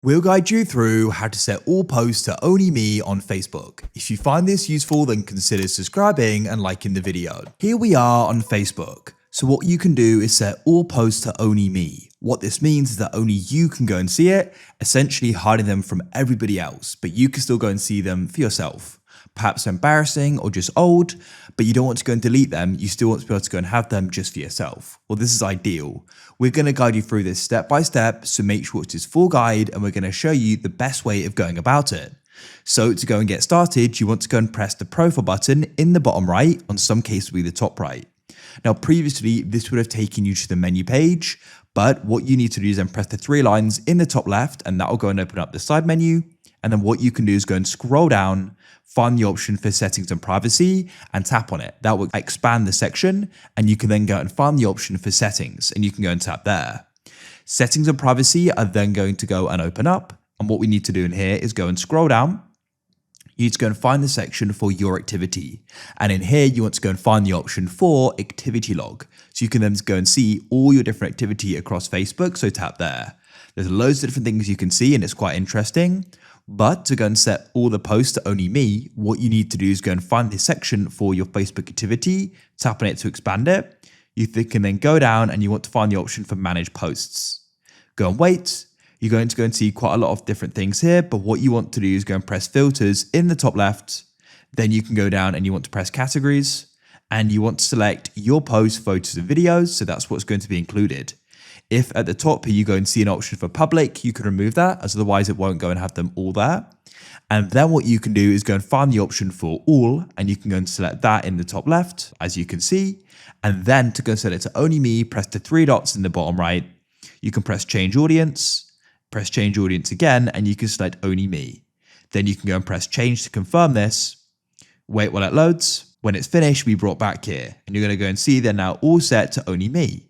We'll guide you through how to set all posts to only me on Facebook. If you find this useful, then consider subscribing and liking the video. Here we are on Facebook. So what you can do is set all posts to only me. What this means is that only you can go and see it, essentially hiding them from everybody else, but you can still go and see them for yourself. Perhaps embarrassing or just old, but you don't want to go and delete them, you still want to be able to go and have them just for yourself. Well, this is ideal. We're going to guide you through this step by step, so make sure it's this full guide and we're going to show you the best way of going about it. So to go and get started, you want to go and press the profile button in the bottom right, on some cases will be the top right. Now previously, this would have taken you to the menu page, but what you need to do is then press the three lines in the top left and that will go and open up the side menu. And then what you can do is go and scroll down, find the option for settings and privacy and tap on it. That will expand the section and you can then go and find the option for settings and you can go and tap there. Settings and privacy are then going to go and open up. And what we need to do in here is go and scroll down. You need to go and find the section for your activity. And in here, you want to go and find the option for activity log. So you can then go and see all your different activity across Facebook. So tap there. There's loads of different things you can see and it's quite interesting. But to go and set all the posts to only me, what you need to do is go and find this section for your Facebook activity, tap on it to expand it. You can then go down and you want to find the option for manage posts. Go and wait. You're going to go and see quite a lot of different things here, but what you want to do is go and press filters in the top left. Then you can go down and you want to press categories and you want to select your posts, photos and videos. So that's what's going to be included. If at the top here you go and see an option for public, you can remove that as otherwise it won't go and have them all there. And then what you can do is go and find the option for all and you can go and select that in the top left, as you can see. And then to go and set it to only me, press the three dots in the bottom right. You can press change audience, press change audience again, and you can select only me. Then you can go and press change to confirm this. Wait while it loads. When it's finished, we brought back here and you're going to go and see they're now all set to only me.